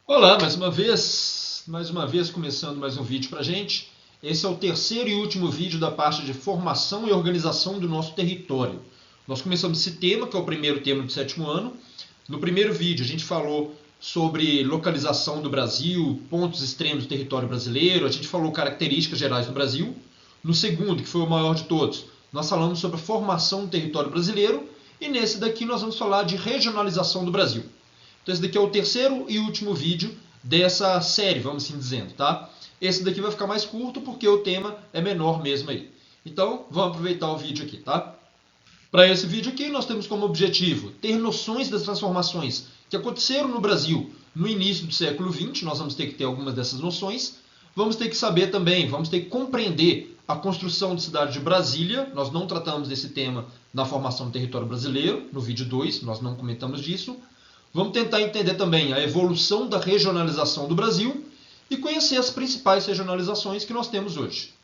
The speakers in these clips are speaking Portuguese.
Olá, mais uma vez começando mais um vídeo pra gente. Esse é o terceiro e último vídeo da parte de formação e organização do nosso território. Nós começamos esse tema, que é o primeiro tema do sétimo ano. No primeiro vídeo a gente falou sobre localização do Brasil, pontos extremos do território brasileiro, a gente falou características gerais do Brasil. No segundo, que foi o maior de todos, nós falamos sobre a formação do território brasileiro, e nesse daqui nós vamos falar de regionalização do Brasil. Então esse daqui é o terceiro e último vídeo dessa série, vamos assim dizendo, tá? Esse daqui vai ficar mais curto porque o tema é menor mesmo aí. Então vamos aproveitar o vídeo aqui, tá? Para esse vídeo aqui nós temos como objetivo ter noções das transformações que aconteceram no Brasil no início do século XX. Nós vamos ter que ter algumas dessas noções. Vamos ter que saber também, vamos ter que compreender a construção da cidade de Brasília. Nós não tratamos desse tema na formação do território brasileiro, no vídeo 2, nós não comentamos disso. Vamos tentar entender também a evolução da regionalização do Brasil e conhecer as principais regionalizações que nós temos hoje.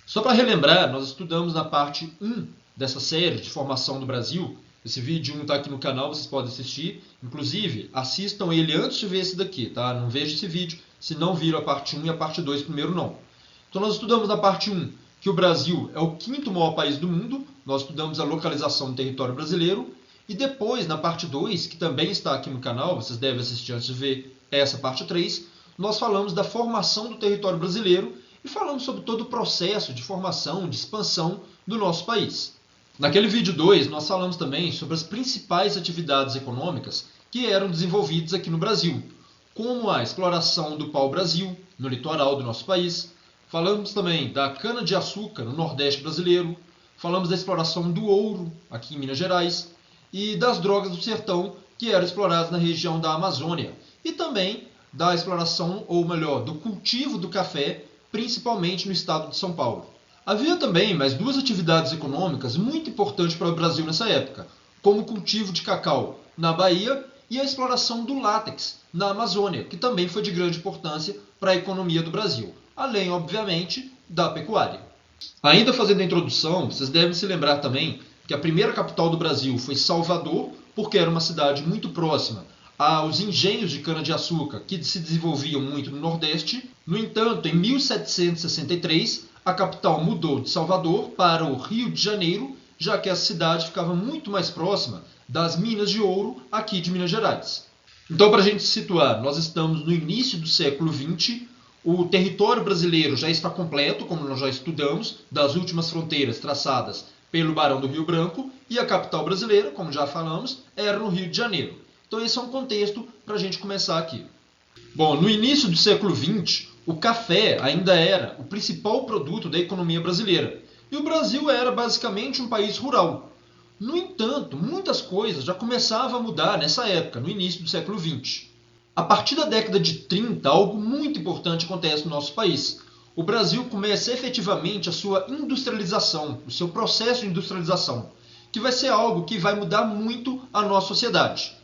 Só para relembrar, nós estudamos na parte 1 dessa série de formação do Brasil. Esse vídeo 1 está aqui no canal, vocês podem assistir. Inclusive, assistam ele antes de ver esse daqui, tá? Não veja esse vídeo se não viram a parte 1 e a parte 2 primeiro, não. Então nós estudamos na parte 1 que o Brasil é o quinto maior país do mundo. Nós estudamos a localização do território brasileiro. E depois, na parte 2, que também está aqui no canal, vocês devem assistir antes de ver essa parte 3, nós falamos da formação do território brasileiro e falamos sobre todo o processo de formação, de expansão do nosso país. Naquele vídeo 2, nós falamos também sobre as principais atividades econômicas que eram desenvolvidas aqui no Brasil, como a exploração do pau-brasil no litoral do nosso país. Falamos também da cana-de-açúcar no Nordeste brasileiro. Falamos da exploração do ouro aqui em Minas Gerais e das drogas do sertão que eram exploradas na região da Amazônia, e também da exploração, ou melhor, do cultivo do café, principalmente no estado de São Paulo. Havia também mais duas atividades econômicas muito importantes para o Brasil nessa época, como o cultivo de cacau na Bahia e a exploração do látex na Amazônia, que também foi de grande importância para a economia do Brasil, além, obviamente, da pecuária. Ainda fazendo a introdução, vocês devem se lembrar também que a primeira capital do Brasil foi Salvador, porque era uma cidade muito próxima aos engenhos de cana-de-açúcar que se desenvolviam muito no Nordeste. No entanto, em 1763, a capital mudou de Salvador para o Rio de Janeiro, já que a cidade ficava muito mais próxima das minas de ouro aqui de Minas Gerais. Então, para a gente se situar, nós estamos no início do século XX, o território brasileiro já está completo, como nós já estudamos, das últimas fronteiras traçadas pelo Barão do Rio Branco, e a capital brasileira, como já falamos, era no Rio de Janeiro. Então esse é um contexto para a gente começar aqui. Bom, no início do século XX, o café ainda era o principal produto da economia brasileira, e o Brasil era basicamente um país rural. No entanto, muitas coisas já começavam a mudar nessa época, no início do século XX. A partir da década de 30, algo muito importante acontece no nosso país. O Brasil começa efetivamente a sua industrialização, o seu processo de industrialização, que vai ser algo que vai mudar muito a nossa sociedade.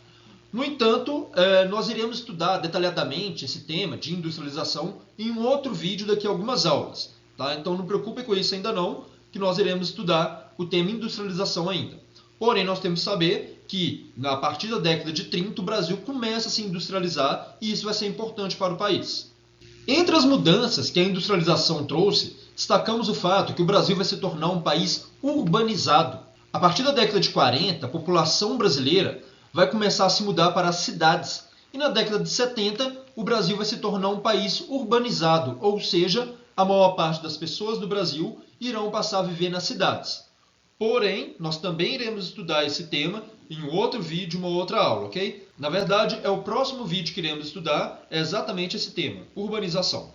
No entanto, nós iremos estudar detalhadamente esse tema de industrialização em um outro vídeo daqui a algumas aulas. Tá? Então não preocupe com isso ainda não, que nós iremos estudar o tema industrialização ainda. Porém, nós temos que saber que, a partir da década de 30, o Brasil começa a se industrializar e isso vai ser importante para o país. Entre as mudanças que a industrialização trouxe, destacamos o fato que o Brasil vai se tornar um país urbanizado. A partir da década de 40, a população brasileira vai começar a se mudar para as cidades. E na década de 70, o Brasil vai se tornar um país urbanizado, ou seja, a maior parte das pessoas do Brasil irão passar a viver nas cidades. Porém, nós também iremos estudar esse tema em outro vídeo, uma outra aula, ok? Na verdade, é o próximo vídeo que iremos estudar, é exatamente esse tema, urbanização.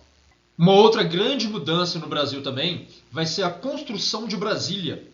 Uma outra grande mudança no Brasil também vai ser a construção de Brasília.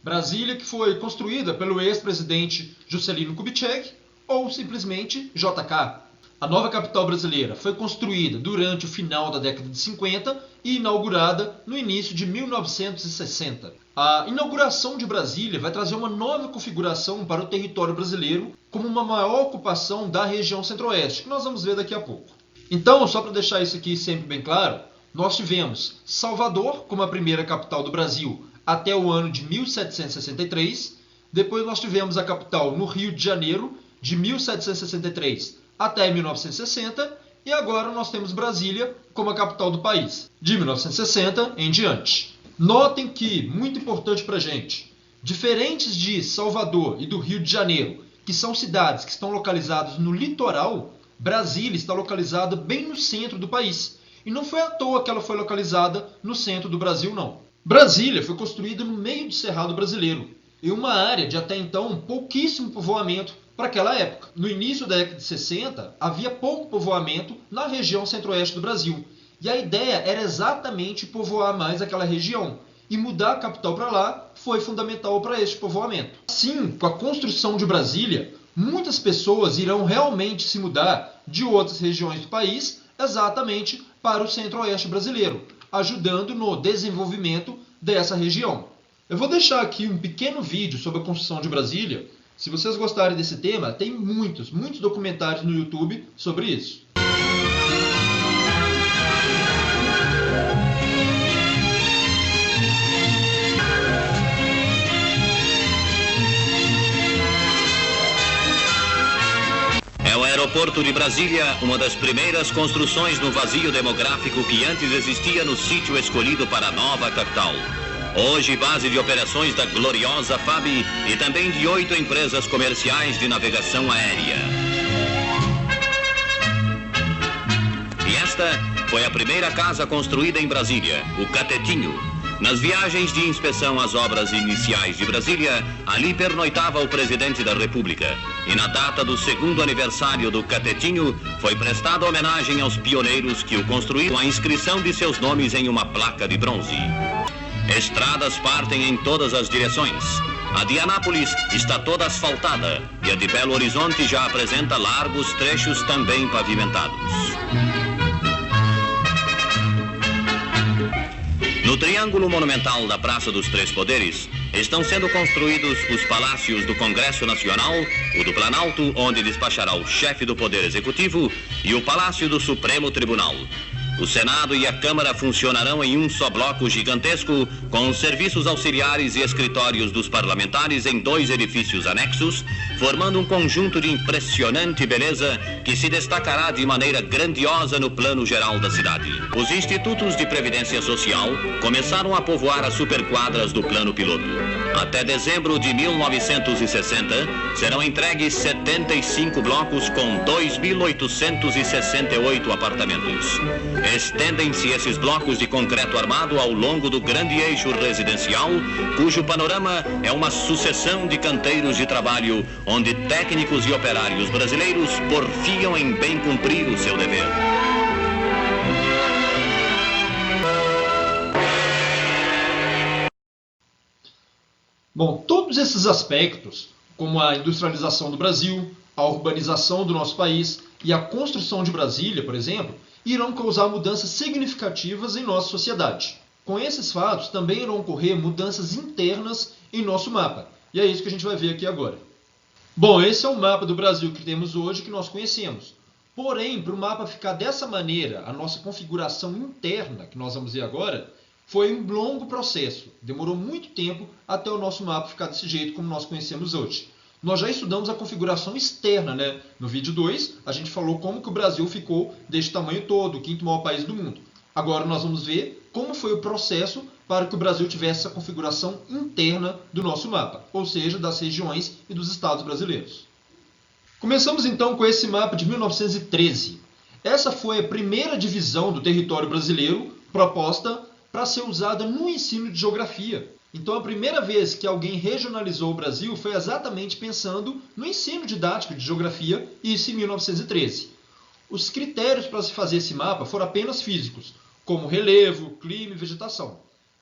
Brasília que foi construída pelo ex-presidente Juscelino Kubitschek, ou simplesmente JK. A nova capital brasileira foi construída durante o final da década de 50 e inaugurada no início de 1960. A inauguração de Brasília vai trazer uma nova configuração para o território brasileiro, como uma maior ocupação da região centro-oeste, que nós vamos ver daqui a pouco. Então, só para deixar isso aqui sempre bem claro, nós tivemos Salvador como a primeira capital do Brasil até o ano de 1763. Depois nós tivemos a capital no Rio de Janeiro, de 1763 até 1960. E agora nós temos Brasília como a capital do país, de 1960 em diante. Notem que, muito importante para a gente, diferentes de Salvador e do Rio de Janeiro, que são cidades que estão localizadas no litoral, Brasília está localizada bem no centro do país. E não foi à toa que ela foi localizada no centro do Brasil, não. Brasília foi construída no meio do Cerrado brasileiro, em uma área de até então pouquíssimo povoamento para aquela época. No início da década de 60, havia pouco povoamento na região centro-oeste do Brasil. E a ideia era exatamente povoar mais aquela região. E mudar a capital para lá foi fundamental para este povoamento. Assim, com a construção de Brasília, muitas pessoas irão realmente se mudar de outras regiões do país exatamente para o centro-oeste brasileiro, ajudando no desenvolvimento dessa região. Eu vou deixar aqui um pequeno vídeo sobre a construção de Brasília. Se vocês gostarem desse tema, tem muitos documentários no YouTube sobre isso. É o aeroporto de Brasília, uma das primeiras construções no vazio demográfico que antes existia no sítio escolhido para a nova capital. Hoje, base de operações da gloriosa FAB e também de 8 empresas comerciais de navegação aérea. E esta foi a primeira casa construída em Brasília, o Catetinho. Nas viagens de inspeção às obras iniciais de Brasília, ali pernoitava o presidente da República. E na data do 2º aniversário do Catetinho, foi prestada homenagem aos pioneiros que o construíram, com a inscrição de seus nomes em uma placa de bronze. Estradas partem em todas as direções. A de Anápolis está toda asfaltada e a de Belo Horizonte já apresenta largos trechos também pavimentados. No Triângulo Monumental da Praça dos Três Poderes, estão sendo construídos os palácios do Congresso Nacional, o do Planalto, onde despachará o chefe do Poder Executivo, e o Palácio do Supremo Tribunal. O Senado e a Câmara funcionarão em um só bloco gigantesco, com os serviços auxiliares e escritórios dos parlamentares em 2 edifícios anexos, formando um conjunto de impressionante beleza que se destacará de maneira grandiosa no plano geral da cidade. Os institutos de previdência social começaram a povoar as superquadras do plano piloto. Até dezembro de 1960, serão entregues 75 blocos com 2.868 apartamentos. Estendem-se esses blocos de concreto armado ao longo do grande eixo residencial, cujo panorama é uma sucessão de canteiros de trabalho, onde técnicos e operários brasileiros porfiam em bem cumprir o seu dever. Bom, todos esses aspectos, como a industrialização do Brasil, a urbanização do nosso país e a construção de Brasília, por exemplo, irão causar mudanças significativas em nossa sociedade. Com esses fatos, também irão ocorrer mudanças internas em nosso mapa. E é isso que a gente vai ver aqui agora. Bom, esse é o mapa do Brasil que temos hoje, que nós conhecemos. Porém, para o mapa ficar dessa maneira, a nossa configuração interna, que nós vamos ver agora, foi um longo processo. Demorou muito tempo até o nosso mapa ficar desse jeito como nós conhecemos hoje. Nós já estudamos a configuração externa, né? No vídeo 2, a gente falou como que o Brasil ficou deste tamanho todo, o 5º maior país do mundo. Agora nós vamos ver como foi o processo para que o Brasil tivesse essa configuração interna do nosso mapa, ou seja, das regiões e dos estados brasileiros. Começamos então com esse mapa de 1913. Essa foi a primeira divisão do território brasileiro proposta para ser usada no ensino de geografia. Então, a primeira vez que alguém regionalizou o Brasil foi exatamente pensando no ensino didático de geografia, e isso em 1913. Os critérios para se fazer esse mapa foram apenas físicos, como relevo, clima e vegetação.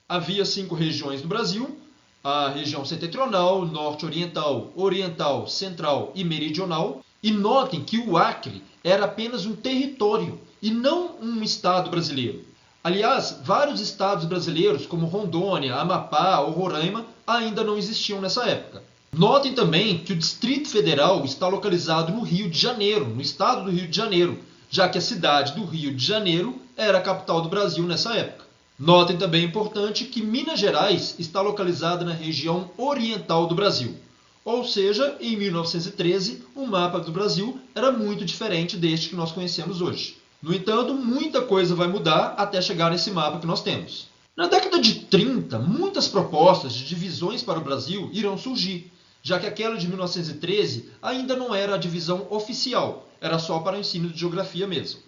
Havia 5 regiões no Brasil: a região setentrional, norte-oriental, oriental, central e meridional. E notem que o Acre era apenas um território e não um estado brasileiro. Aliás, vários estados brasileiros, como Rondônia, Amapá ou Roraima, ainda não existiam nessa época. Notem também que o Distrito Federal está localizado no Rio de Janeiro, no estado do Rio de Janeiro, já que a cidade do Rio de Janeiro era a capital do Brasil nessa época. Notem também importante que Minas Gerais está localizada na região oriental do Brasil. Ou seja, em 1913, o mapa do Brasil era muito diferente deste que nós conhecemos hoje. No entanto, muita coisa vai mudar até chegar nesse mapa que nós temos. Na década de 30, muitas propostas de divisões para o Brasil irão surgir, já que aquela de 1913 ainda não era a divisão oficial, era só para o ensino de geografia mesmo.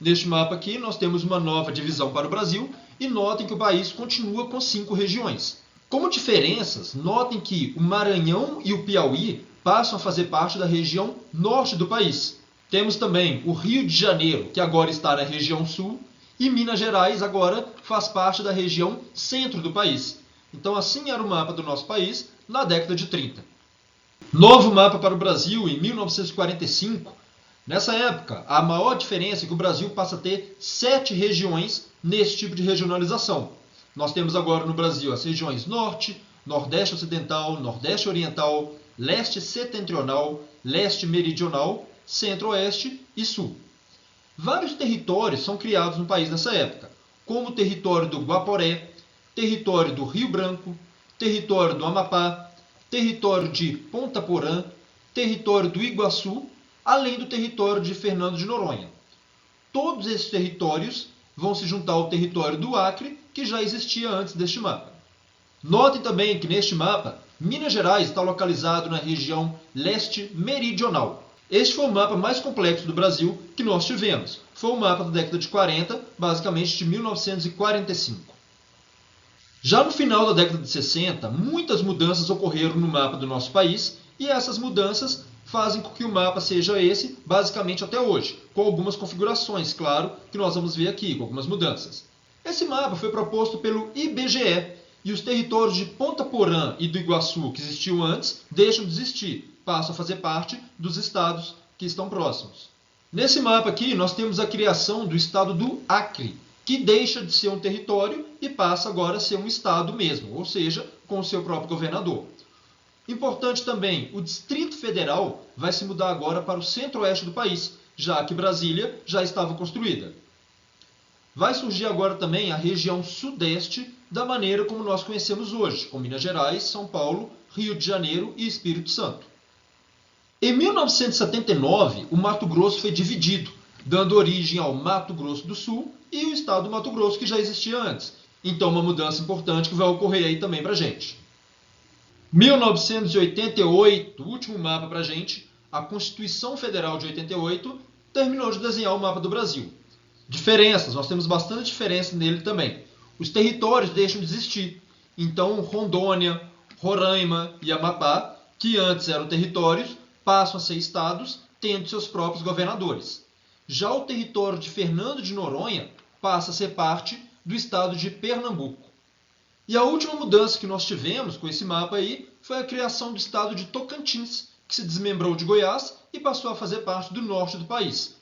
Neste mapa aqui, nós temos uma nova divisão para o Brasil e notem que o país continua com 5 regiões. Como diferenças, notem que o Maranhão e o Piauí passam a fazer parte da região norte do país. Temos também o Rio de Janeiro, que agora está na região sul, e Minas Gerais agora faz parte da região centro do país. Então assim era o mapa do nosso país na década de 30. Novo mapa para o Brasil em 1945. Nessa época, a maior diferença é que o Brasil passa a ter 7 regiões nesse tipo de regionalização. Nós temos agora no Brasil as regiões Norte, Nordeste Ocidental, Nordeste Oriental, Leste Setentrional, Leste Meridional, Centro-Oeste e Sul. Vários territórios são criados no país nessa época, como o território do Guaporé, território do Rio Branco, território do Amapá, território de Ponta Porã, território do Iguaçu, além do território de Fernando de Noronha. Todos esses territórios vão se juntar ao território do Acre, que já existia antes deste mapa. Notem também que neste mapa, Minas Gerais está localizado na região leste meridional. Este foi o mapa mais complexo do Brasil que nós tivemos. Foi o mapa da década de 40, basicamente de 1945. Já no final da década de 60, muitas mudanças ocorreram no mapa do nosso país e essas mudanças fazem com que o mapa seja esse, basicamente até hoje, com algumas configurações, claro, que nós vamos ver aqui, com algumas mudanças. Esse mapa foi proposto pelo IBGE e os territórios de Ponta Porã e do Iguaçu, que existiam antes, deixam de existir, passam a fazer parte dos estados que estão próximos. Nesse mapa aqui, nós temos a criação do estado do Acre, que deixa de ser um território e passa agora a ser um estado mesmo, ou seja, com o seu próprio governador. Importante também, o Distrito Federal vai se mudar agora para o centro-oeste do país, já que Brasília já estava construída. Vai surgir agora também a região sudeste da maneira como nós conhecemos hoje, com Minas Gerais, São Paulo, Rio de Janeiro e Espírito Santo. Em 1979, o Mato Grosso foi dividido, dando origem ao Mato Grosso do Sul e o estado do Mato Grosso que já existia antes. Então, uma mudança importante que vai ocorrer aí também para a gente. 1988, o último mapa para a gente, a Constituição Federal de 88, terminou de desenhar o mapa do Brasil. Diferenças, nós temos bastante diferença nele também. Os territórios deixam de existir. Então, Rondônia, Roraima e Amapá, que antes eram territórios, passam a ser estados, tendo seus próprios governadores. Já o território de Fernando de Noronha passa a ser parte do estado de Pernambuco. E a última mudança que nós tivemos com esse mapa aí foi a criação do estado de Tocantins, que se desmembrou de Goiás e passou a fazer parte do norte do país.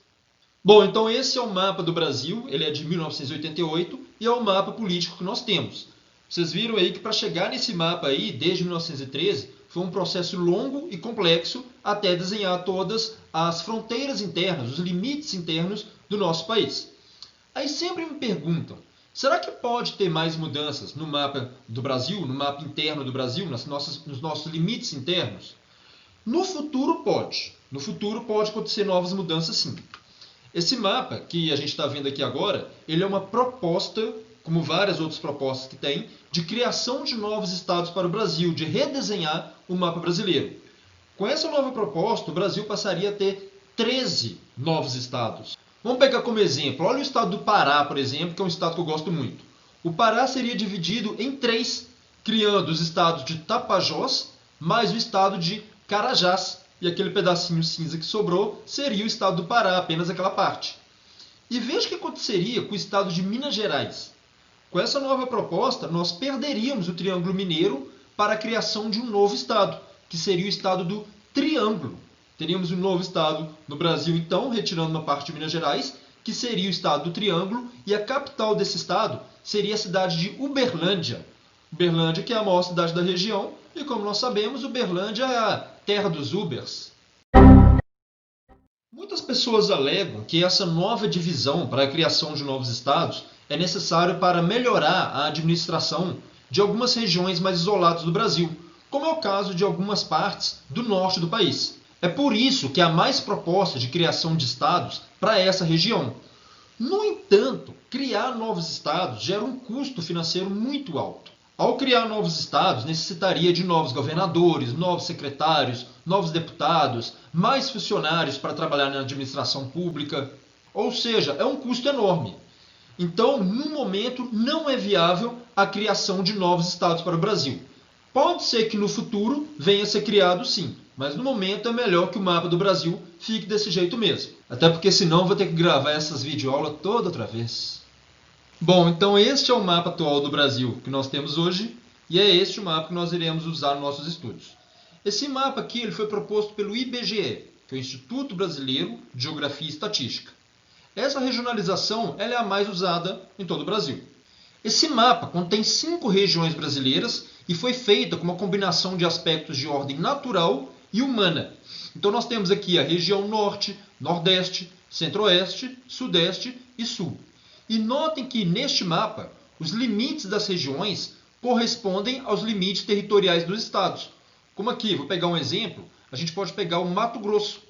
Bom, então esse é o mapa do Brasil, ele é de 1988 e é o mapa político que nós temos. Vocês viram aí que para chegar nesse mapa aí, desde 1913, foi um processo longo e complexo até desenhar todas as fronteiras internas, os limites internos do nosso país. Aí sempre me perguntam, será que pode ter mais mudanças no mapa do Brasil, no mapa interno do Brasil, nos nossos limites internos? No futuro pode. No futuro pode acontecer novas mudanças sim. Esse mapa que a gente está vendo aqui agora, ele é uma proposta, como várias outras propostas que tem, de criação de novos estados para o Brasil, de redesenhar o mapa brasileiro. Com essa nova proposta, o Brasil passaria a ter 13 novos estados. Vamos pegar como exemplo, olha o estado do Pará, por exemplo, que é um estado que eu gosto muito. O Pará seria dividido em 3, criando os estados de Tapajós, mais o estado de Carajás, e aquele pedacinho cinza que sobrou seria o estado do Pará, apenas aquela parte. E veja o que aconteceria com o estado de Minas Gerais. Com essa nova proposta, nós perderíamos o Triângulo Mineiro para a criação de um novo estado, que seria o estado do Triângulo. Teríamos um novo estado no Brasil, então, retirando uma parte de Minas Gerais, que seria o estado do Triângulo, e a capital desse estado seria a cidade de Uberlândia. Uberlândia, que é a maior cidade da região, e como nós sabemos, Uberlândia é a terra dos Ubers. Muitas pessoas alegam que essa nova divisão para a criação de novos estados é necessária para melhorar a administração de algumas regiões mais isoladas do Brasil, como é o caso de algumas partes do norte do país. É por isso que há mais proposta de criação de estados para essa região. No entanto, criar novos estados gera um custo financeiro muito alto. Ao criar novos estados, necessitaria de novos governadores, novos secretários, novos deputados, mais funcionários para trabalhar na administração pública. Ou seja, é um custo enorme. Então, no momento, não é viável a criação de novos estados para o Brasil. Pode ser que no futuro venha a ser criado sim, mas no momento é melhor que o mapa do Brasil fique desse jeito mesmo. Até porque senão vou ter que gravar essas videoaulas toda outra vez. Bom, então este é o mapa atual do Brasil que nós temos hoje e é este o mapa que nós iremos usar nos nossos estudos. Esse mapa aqui ele foi proposto pelo IBGE, que é o Instituto Brasileiro de Geografia e Estatística. Essa regionalização ela é a mais usada em todo o Brasil. Esse mapa contém 5 regiões brasileiras e foi feita com uma combinação de aspectos de ordem natural e humana. Então nós temos aqui a região Norte, Nordeste, Centro-Oeste, Sudeste e Sul. E notem que neste mapa, os limites das regiões correspondem aos limites territoriais dos estados. Como aqui, vou pegar um exemplo, a gente pode pegar o Mato Grosso,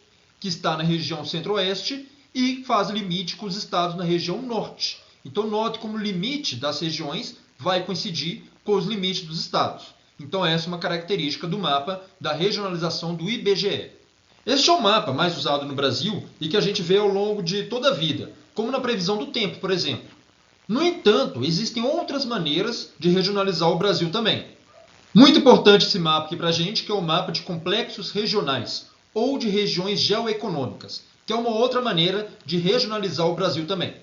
que está na região Centro-Oeste e faz limite com os estados na região Norte. Então note como o limite das regiões vai coincidir com os limites dos estados. Então essa é uma característica do mapa da regionalização do IBGE. Este é o mapa mais usado no Brasil e que a gente vê ao longo de toda a vida, como na previsão do tempo, por exemplo. No entanto, existem outras maneiras de regionalizar o Brasil também. Muito importante esse mapa aqui para a gente, que é o mapa de complexos regionais, ou de regiões geoeconômicas, que é uma outra maneira de regionalizar o Brasil também.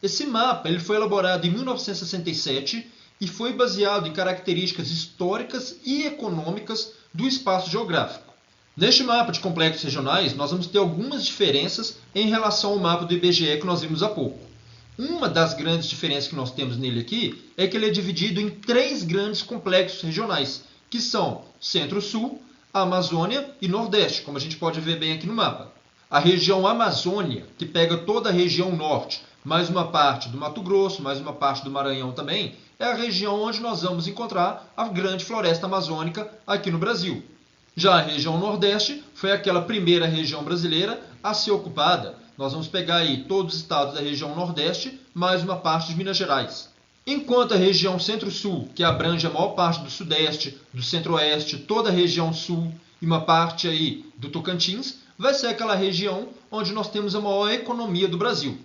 Esse mapa ele foi elaborado em 1967 e foi baseado em características históricas e econômicas do espaço geográfico. Neste mapa de complexos regionais, nós vamos ter algumas diferenças em relação ao mapa do IBGE que nós vimos há pouco. Uma das grandes diferenças que nós temos nele aqui é que ele é dividido em 3 grandes complexos regionais, que são Centro-Sul, Amazônia e Nordeste, como a gente pode ver bem aqui no mapa. A região Amazônia, que pega toda a região Norte, mais uma parte do Mato Grosso, mais uma parte do Maranhão também, é a região onde nós vamos encontrar a grande floresta amazônica aqui no Brasil. Já a região Nordeste foi aquela primeira região brasileira a ser ocupada. Nós vamos pegar aí todos os estados da região Nordeste, mais uma parte de Minas Gerais. Enquanto a região Centro-Sul, que abrange a maior parte do Sudeste, do Centro-Oeste, toda a região Sul e uma parte aí do Tocantins, vai ser aquela região onde nós temos a maior economia do Brasil.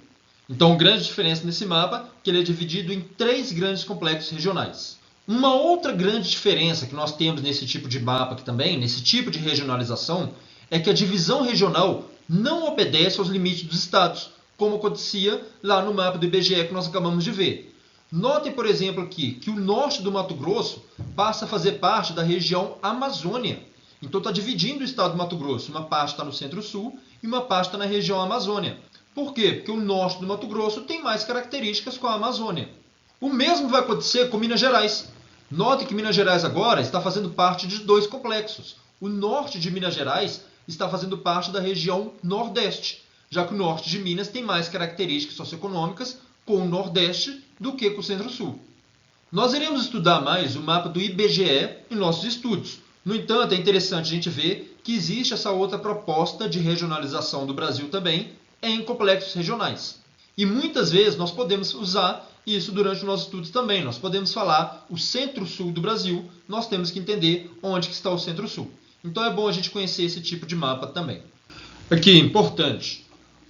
Então, grande diferença nesse mapa, que ele é dividido em 3 grandes complexos regionais. Uma outra grande diferença que nós temos nesse tipo de mapa aqui também, nesse tipo de regionalização, é que a divisão regional não obedece aos limites dos estados, como acontecia lá no mapa do IBGE que nós acabamos de ver. Notem, por exemplo, aqui que o norte do Mato Grosso passa a fazer parte da região Amazônia. Então está dividindo o estado do Mato Grosso. Uma parte está no Centro-Sul e uma parte está na região Amazônia. Por quê? Porque o norte do Mato Grosso tem mais características com a Amazônia. O mesmo vai acontecer com Minas Gerais. Note que Minas Gerais agora está fazendo parte de 2 complexos. O norte de Minas Gerais está fazendo parte da região Nordeste, já que o norte de Minas tem mais características socioeconômicas com o Nordeste do que com o Centro-Sul. Nós iremos estudar mais o mapa do IBGE em nossos estudos. No entanto, é interessante a gente ver que existe essa outra proposta de regionalização do Brasil também em complexos regionais. E muitas vezes nós podemos usar isso durante os nossos estudos também. Nós podemos falar o Centro-Sul do Brasil, nós temos que entender onde que está o Centro-Sul. Então é bom a gente conhecer esse tipo de mapa também. Aqui, importante,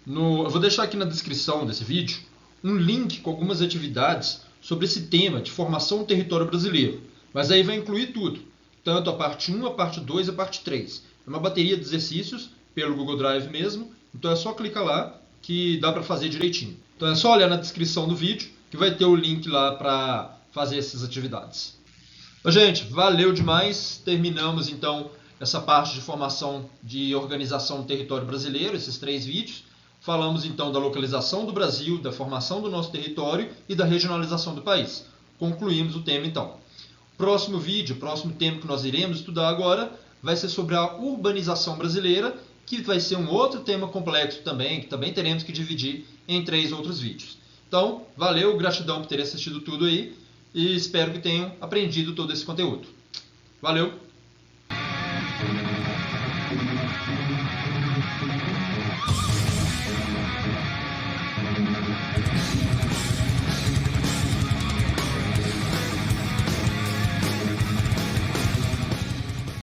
eu vou deixar aqui na descrição desse vídeo um link com algumas atividades sobre esse tema de formação do território brasileiro. Mas aí vai incluir tudo, tanto a parte 1, a parte 2 e a parte 3. É uma bateria de exercícios pelo Google Drive mesmo, então é só clicar lá que dá para fazer direitinho. Então é só olhar na descrição do vídeo que vai ter o link lá para fazer essas atividades. Então, gente, valeu demais. Terminamos então essa parte de formação de organização do território brasileiro, esses 3 vídeos. Falamos então da localização do Brasil, da formação do nosso território e da regionalização do país. Concluímos o tema então. Próximo vídeo, próximo tema que nós iremos estudar agora vai ser sobre a urbanização brasileira que vai ser um outro tema complexo também, que também teremos que dividir em 3 outros vídeos. Então, valeu, gratidão por ter assistido tudo aí e espero que tenham aprendido todo esse conteúdo. Valeu!